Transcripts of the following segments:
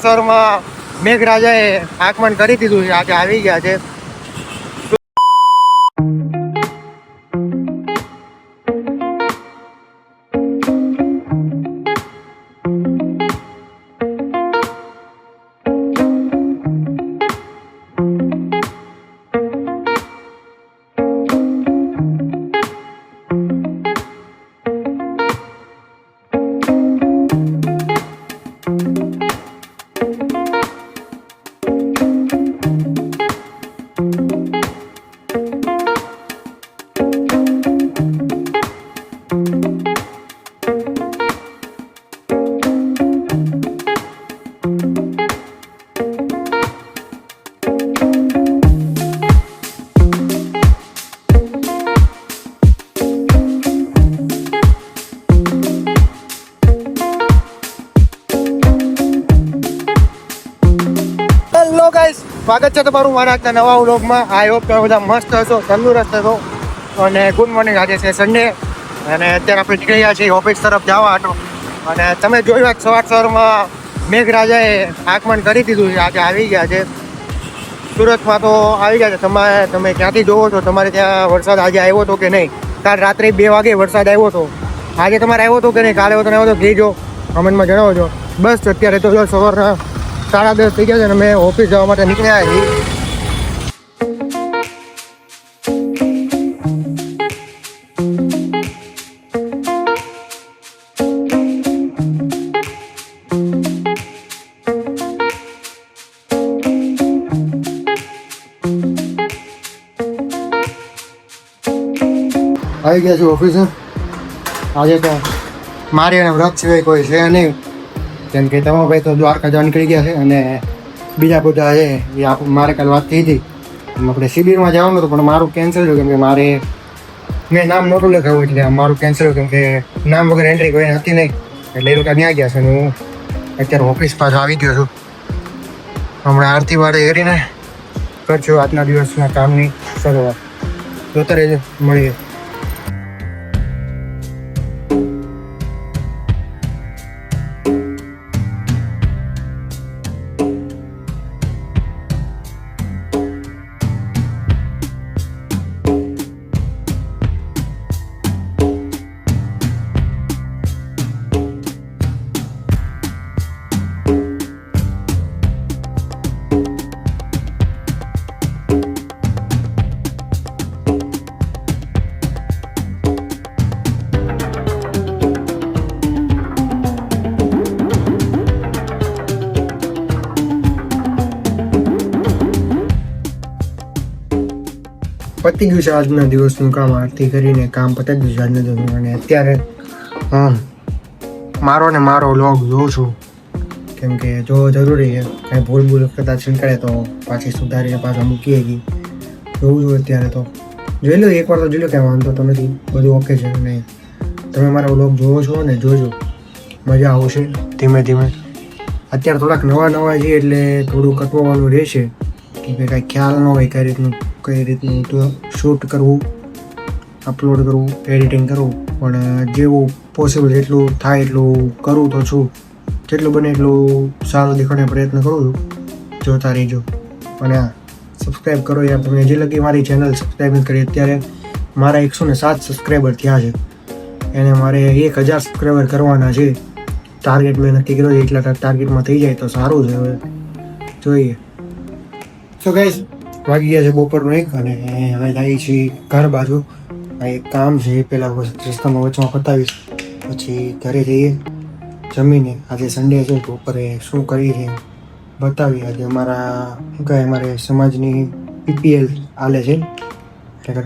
શહેરમાં મેઘરાજાએ આગમન કરી દીધું છે, આજે આવી ગયા છે. હેલો ગાઈસ, સ્વાગત છે તમારું મારા આજના નવા વ્લોગમાં. આઈ હોપ તમે બધા મસ્ત હશો, તંદુરસ્ત હશો. અને ગુડ મોર્નિંગ. આજે છે સન્ડે અને અત્યારે આપણે નીકળી ગયા છીએ ઓફિસ તરફ જવા હતો. અને તમે જોયું સવારમાં મેઘરાજાએ આગમન કરી દીધું છે, આજે આવી ગયા છે. સુરતમાં તો આવી ગયા છે. તમે ક્યાંથી જોવો છો? તમારે ત્યાં વરસાદ આજે આવ્યો હતો કે નહીં? કાલ રાત્રે 2 વાગે વરસાદ આવ્યો હતો. આજે તમારે આવ્યો હતો કે નહીં? કાલે આવ્યો તો કહેજો, કમેન્ટમાં જણાવજો. બસ અત્યારે તો જો સવારના 10:30 થઈ ગયા છે અને અમે ઓફિસ જવા માટે નીકળ્યા છીએ. આવી ગયા છું ઓફિસે. આજે તો મારી અને વ્રત સિવાય કોઈ છે નહીં, કેમ કે તમારા ભાઈ તો દ્વારકા જવા નીકળી ગયા છે અને બીજા બધા છે એ મારે કાલે વાત થઈ હતી. આપણે શિબિરમાં જવાનું હતું પણ મારું કેન્સલ થયું, કેમ કે મેં નામ નહોતું લખાવ્યું એટલે મારું કેન્સલ થયું, કેમ કે નામ વગર એન્ટ્રી કોઈ હતી નહીં. એટલે એ લોકો ત્યાં ગયા છે અને હું અત્યારે ઓફિસ પાછો આવી ગયો છું. હમણાં આરતી વાળે કરીને કરજો આજના દિવસના કામની શરૂઆત. જોતા રહેજો, મળીએ. પતી ગયું છે આજના દિવસનું કામ. આરતી કરીને કામ પતી ગયું છે આજના દિવસનું. અને અત્યારે મારો વ્લોગ જોઉં છું, કેમ કે જો જરૂરી છે. કાંઈ ભૂલ કદાચ નીકળે તો પાછી સુધારીને પાછા મૂકીએ ગઈ જોઉં છું. અત્યારે તો જોઈ લો, એકવાર તો જોઈ લો, કાંઈ વાંધો તો નથી, બધું ઓકે છે. અને તમે મારા વ્લોગ જોવો છો ને જોજો, મજા આવશે. ધીમે ધીમે અત્યારે થોડાક નવા છે એટલે થોડું કટવાનું રહેશે, કે કાંઈ ખ્યાલ ન હોય કઈ રીતનું તો શૂટ કરવું, અપલોડ કરવું, એડિટિંગ કરવું. પણ જેવું પોસિબલ જેટલું થાય એટલું કરું તો છું. જેટલું બને એટલું સારું દેખાડવાનો પ્રયત્ન કરું છું. જોતા રહીજો. અને સબસ્ક્રાઈબ કરો યાર. તમે જે લગી મારી ચેનલ સબસ્ક્રાઈબ નથી કરી, અત્યારે મારા 107 સબસ્ક્રાઈબર થયા છે. એને મારે 1000 સબસ્ક્રાઈબર કરવાના છે. ટાર્ગેટ મેં નક્કી કર્યો છે, એટલા ટાર્ગેટમાં થઈ જાય તો સારું છે. હવે જોઈએ. સો ગાઈઝ, વાગી ગયા છે બપોરનો 1 અને હવે જાય છીએ ઘર બાજુ. આ એક કામ છે, એ પહેલાં રસ્તામાં વચમાં પતાવીશ, પછી ઘરે જઈએ જમીને. આજે સન્ડે છે, બપોરે શું કરી છે બતાવી. આજે અમારે સમાજની PPL હાલે છે, એટલે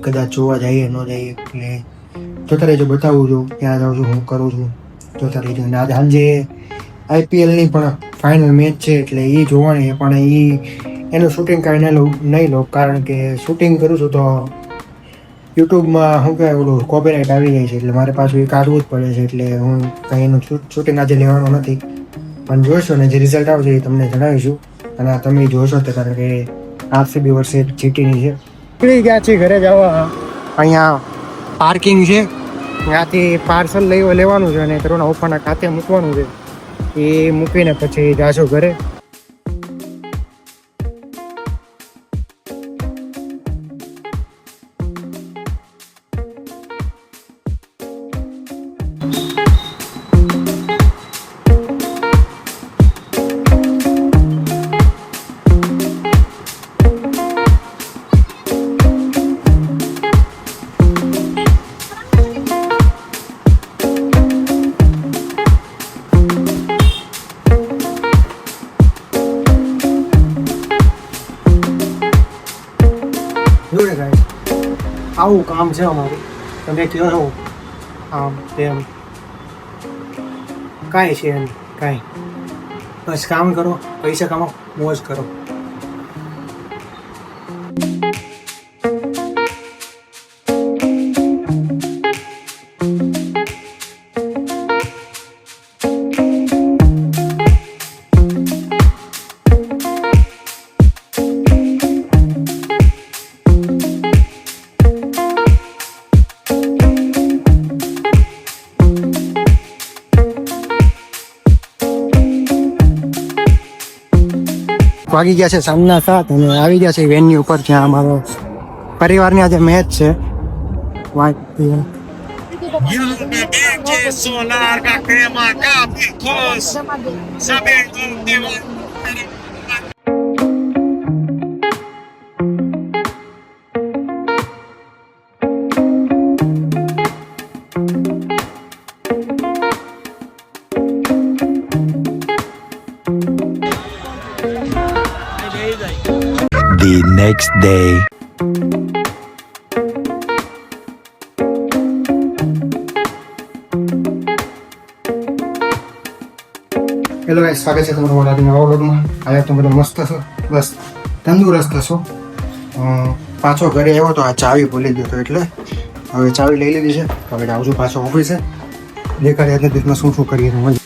કદાચ જોવા જઈએ ન જઈએ એટલે જોતા રહેજો, બતાવું છું ક્યાં જાઉં છું, હું કરું છું. જોતા રહેજો. અને આજે સાંજે IPLની પણ ફાઇનલ મેચ છે એટલે એ જોવાની. પણ એનું શૂટિંગ કાંઈ નહીં લો, કારણ કે શૂટિંગ કરું છું તો યુટ્યુબમાં શું કહેવાય ઓલું કોપીરાઇટ આવી જાય છે, એટલે મારે પાછું એ કાઢવું જ પડે છે. એટલે હું કંઈ એનું શૂટિંગ આજે લેવાનું નથી. પણ જોઈશું ને જે રિઝલ્ટ આવશે એ તમને જણાવીશું. અને તમે જોશો તો, કારણ કે RCB વર્ષે GTની છે. નીકળી ગયા છીએ ઘરે જવા. અહીંયા પાર્કિંગ છે, ત્યાંથી પાર્સલ લેવાનું છે અને તરુણા પપ્પાના ખાતે મૂકવાનું છે. એ મૂકીને પછી જાશું ઘરે. જોડે ગાઈસ આવું કામ છે અમારું. તમે કહો છો આમ તેમ કાંઈ છે એમ કાંઈ, બસ કામ કરો, પૈસા કમાઓ, મોજ કરો. વાગી ગયા છે સાંજના 7 અને આવી ગયા છે વેન્યુ ઉપર જ્યાં અમારો પરિવારની આજે મેચ છે. The next day. Hello guys, સ્વાગત છે તમારું મારા નવા વ્લોગમાં. આજે તો બધા મસ્ત છો, બસ તંદુરસ્ત છો. પાછો ઘરે આવ્યો તો આ ચાવી ભૂલી ગયો હતો એટલે હવે ચાવી લઈ લીધી છે. હવે આવું છું પાછો ઓફિસે. દેખાડે આજના દિવસમાં શું શું કરીએ.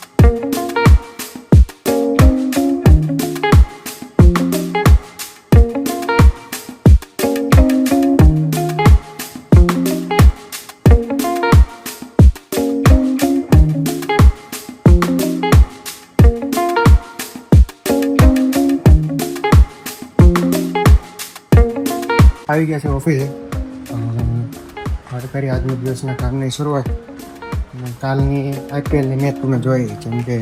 આવી ગયા છે ઓફિસે. વાત કરી આજના દિવસના કામની શરૂઆત. કાલની IPLની મેચ તમે જોઈ, જેમ કે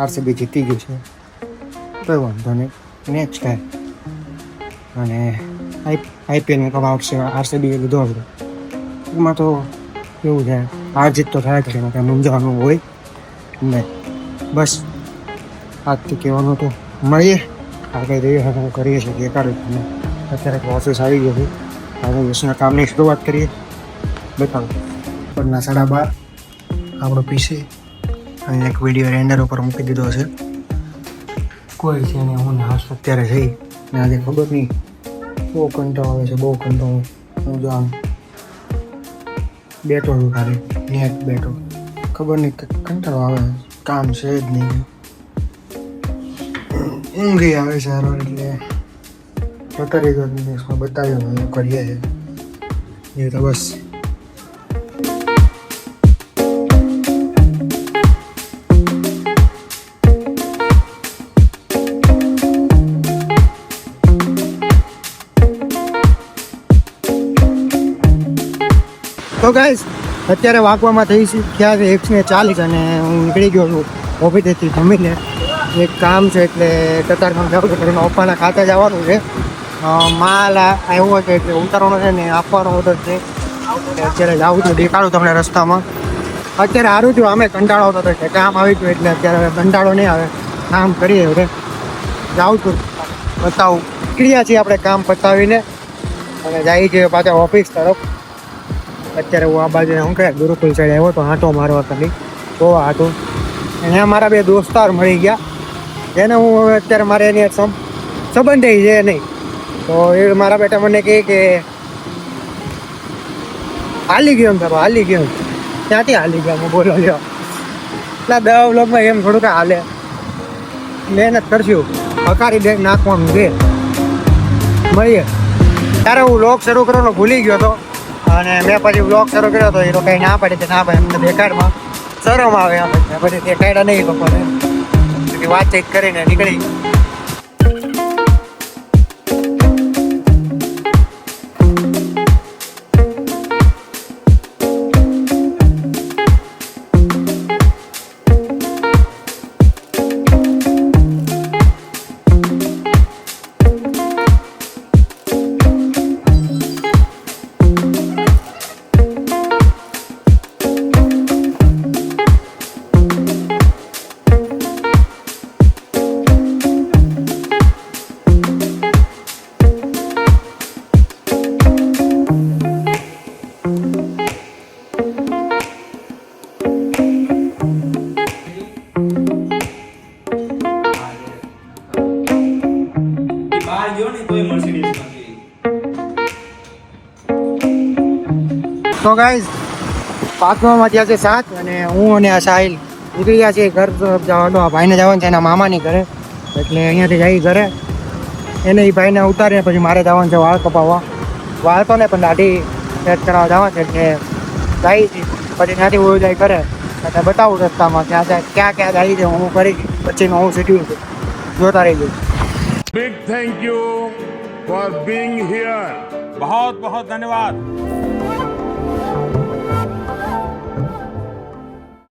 RCB જીતી ગયું છે, કોઈ વાંધો નહીં, નેક્સ્ટ ટાઈમ. અને IPLનું કમ આવશે RCB એ લીધો હતો. એમાં તો કેવું છે, હાર જીત તો થાય છે, એમાં કાંઈ મૂંઝાવાનું હોય નહીં. બસ આજથી કહેવાનું તો મળીએ આગળ જઈએ, હું કરીએ છીએ દેખાડું. અત્યારે ઓફિસ આવી ગયો છું. હવે દિવસના કામની શરૂઆત કરીએ. બતાવો બપોરના 12:30 આપણો PC અને એક વિડીયો રેન્ડર ઉપર મૂકી દીધો છે. કોઈ છે ને હું હાશ અત્યારે જઈ ને આજે ખબર નહીં બહુ કંટાળો આવે છે, બહુ કંટાળો. હું જો આમ બેઠો છું, ખાલી નેટ બેઠો, ખબર નહીં કંટાળો આવે, કામ છે જ નહીં. ઊંઘી આવે છે હારો એટલે બતાવી દો દિવસમાં બતાવ્યું કરીએ છીએ એ તો બસ. તો ગાઈસ અત્યારે વાગવામાં થઈ છે ક્યાં છે 1:40 અને હું નીકળી ગયો છું ઓફિસેથી જમીને. એક કામ છે એટલે કતારમાં જાઉં છું, ઘરમાં પપ્પાના ખાતે જવાનું છે. માલ આવ્યો છે એટલે ઉતારવાનો છે ને આપવાનો ઓર્ડર છે. અત્યારે જાઉં છું, દેખાડું તમને રસ્તામાં. અત્યારે સારું છું, અમે કંટાળો આવતો હતો, કામ આવી ગયું એટલે અત્યારે કંટાળો નહીં આવે, કામ કરીએ. હવે જાઉં છું, બતાવું. નીકળ્યા છીએ આપણે કામ પતાવીને અને જઈએ છીએ પાછા ઓફિસ તરફ. અત્યારે હું આ બાજુ શું કહે ગુરુકુલ સાઈડ આવ્યો તો આંટો મારવા ખાલી જોવા હતું. અહીંયા મારા 2 દોસ્તાર મળી ગયા, જેને હું હવે અત્યારે મારે એની સંબંધ છે નહીં. તો એ મારા બેટા મને કહે કે હાલી ગયો એમ સાહેબ, હાલી ગયો. ક્યાંથી હાલી ગયા હું બોલો લ્યો. એટલે 10 વ્લોગમાં એમ થોડુંક હાલે, મહેનત કરશું, હકારી બેગ નાખવાનું છે. મળીએ. ત્યારે હું વ્લોગ શરૂ કરવાનો ભૂલી ગયો હતો અને મેં પછી વ્લોગ શરૂ કર્યો હતો. એ લોકો કંઈ ના પાડી કે ના ભાઈ અમને દેખાડમાં શરમ આવે, પછી દેખાડ્યા નહીં લોકોને. પછી વાતચીત કરીને નીકળી. તો ગાઈઝ પાકવામાં થયા છે 7 અને હું અને આ સાહિલ નીકળી ગયા છીએ ઘર તરફ જવાનું. આ ભાઈને જવાનું છે એના મામાની ઘરે, એટલે અહીંયાથી જઈ ઘરે. એને એ ભાઈને ઉતારીને પછી મારે જવાનું છે વાળ કપાવવા. વાળ તો ને પણ દાઢી સેટ કરાવવા જવાનું છે, એટલે જાય છે પછી ત્યાંથી હું જાય કરે એટલે બતાવું રસ્તામાં ત્યાં ક્યાં ક્યાં જાય છે હું કરી પછીનું હું શેડ્યુલ છું, જોતા રહી જઈશ. Big thank you for being here. बहुत बहुत धन्यवाद.